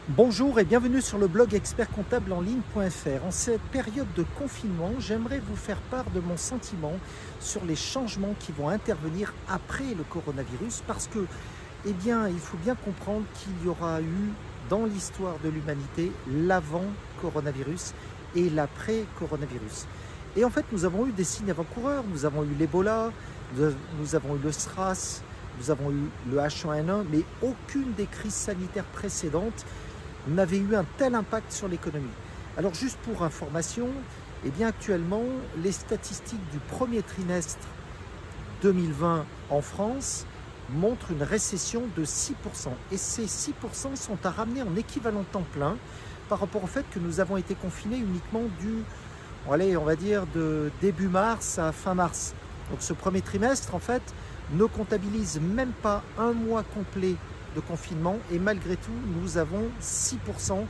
Bonjour et bienvenue sur le blog expertcomptableenligne.fr. En cette période de confinement, j'aimerais vous faire part de mon sentiment sur les changements qui vont intervenir après le coronavirus parce que, il faut bien comprendre qu'il y aura eu dans l'histoire de l'humanité l'avant-coronavirus et l'après-coronavirus. Et en fait, nous avons eu des signes avant-coureurs. Nous avons eu l'Ebola, nous avons eu le SRAS, nous avons eu le H1N1, mais aucune des crises sanitaires précédentes n'avait eu un tel impact sur l'économie. Alors juste pour information, actuellement, les statistiques du premier trimestre 2020 en France montrent une récession de 6%. Et ces 6% sont à ramener en équivalent temps plein par rapport au fait que nous avons été confinés uniquement de début mars à fin mars. Donc ce premier trimestre, en fait, ne comptabilise même pas un mois complet de confinement et malgré tout, nous avons 6%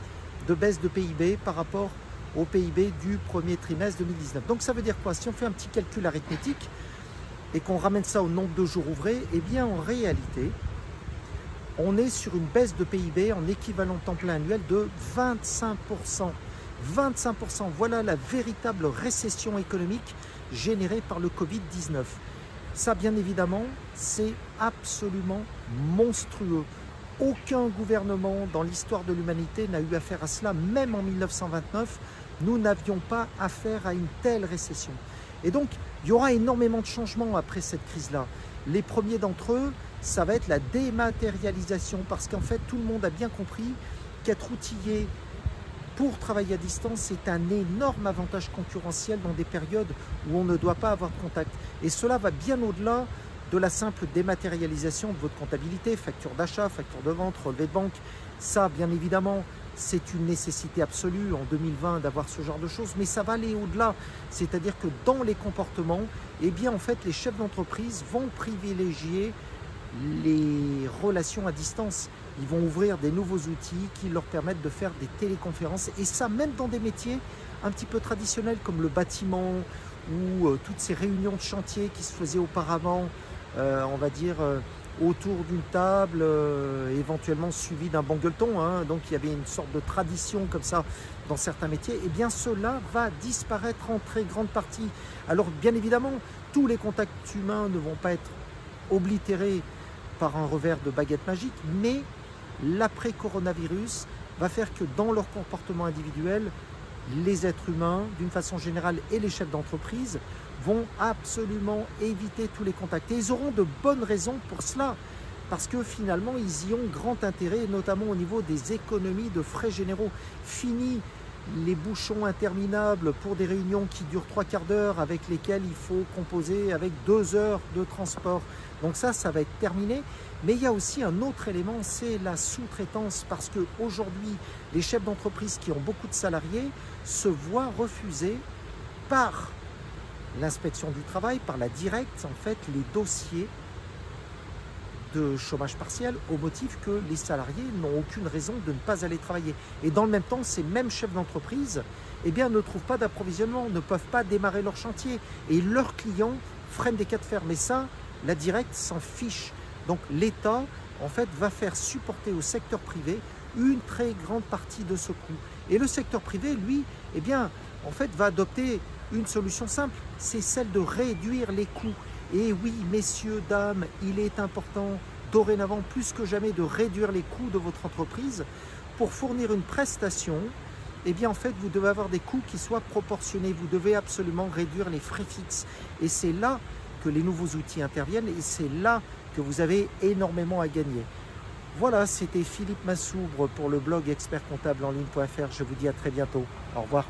de baisse de PIB par rapport au PIB du premier trimestre 2019. Donc ça veut dire quoi? Si on fait un petit calcul arithmétique et qu'on ramène ça au nombre de jours ouvrés, en réalité, on est sur une baisse de PIB en équivalent temps plein annuel de 25%. 25%, voilà la véritable récession économique générée par le Covid-19. Ça, bien évidemment, c'est absolument monstrueux. Aucun gouvernement dans l'histoire de l'humanité n'a eu affaire à cela. Même en 1929, nous n'avions pas affaire à une telle récession. Et donc, il y aura énormément de changements après cette crise-là. Les premiers d'entre eux, ça va être la dématérialisation. Parce qu'en fait, tout le monde a bien compris qu'être outillé pour travailler à distance, c'est un énorme avantage concurrentiel dans des périodes où on ne doit pas avoir de contact. Et cela va bien au-delà de la simple dématérialisation de votre comptabilité, facture d'achat, facture de vente, relevé de banque. Ça, bien évidemment, c'est une nécessité absolue en 2020 d'avoir ce genre de choses, mais ça va aller au-delà. C'est-à-dire que dans les comportements, en fait, les chefs d'entreprise vont privilégier les relations à distance. Ils vont ouvrir des nouveaux outils qui leur permettent de faire des téléconférences. Et ça, même dans des métiers un petit peu traditionnels comme le bâtiment ou toutes ces réunions de chantier qui se faisaient auparavant, autour d'une table, éventuellement suivi d'un bon gueuleton. Donc il y avait une sorte de tradition comme ça dans certains métiers. Cela va disparaître en très grande partie. Alors bien évidemment, tous les contacts humains ne vont pas être oblitérés par un revers de baguette magique, mais l'après-coronavirus va faire que dans leur comportement individuel, les êtres humains, d'une façon générale, et les chefs d'entreprise vont absolument éviter tous les contacts. Et ils auront de bonnes raisons pour cela, parce que finalement, ils y ont grand intérêt, notamment au niveau des économies de frais généraux. Fini les bouchons interminables pour des réunions qui durent 3/4 d'heure avec lesquelles il faut composer avec 2 heures de transport. Donc ça va être terminé. Mais il y a aussi un autre élément, c'est la sous-traitance, parce qu'aujourd'hui, les chefs d'entreprise qui ont beaucoup de salariés se voient refuser par l'inspection du travail, par la directe, en fait, les dossiers de chômage partiel au motif que les salariés n'ont aucune raison de ne pas aller travailler. Et dans le même temps, ces mêmes chefs d'entreprise ne trouvent pas d'approvisionnement, ne peuvent pas démarrer leur chantier. Et leurs clients freinent des cas de fer. Mais ça, la directe s'en fiche. Donc l'État, en fait, va faire supporter au secteur privé une très grande partie de ce coût. Et le secteur privé, lui, va adopter une solution simple, c'est celle de réduire les coûts. Et oui, messieurs, dames, il est important dorénavant plus que jamais de réduire les coûts de votre entreprise. Pour fournir une prestation, vous devez avoir des coûts qui soient proportionnés. Vous devez absolument réduire les frais fixes. Et c'est là que les nouveaux outils interviennent et c'est là que vous avez énormément à gagner. Voilà, c'était Philippe Massoubre pour le blog expertcomptableenligne.fr. Je vous dis à très bientôt. Au revoir.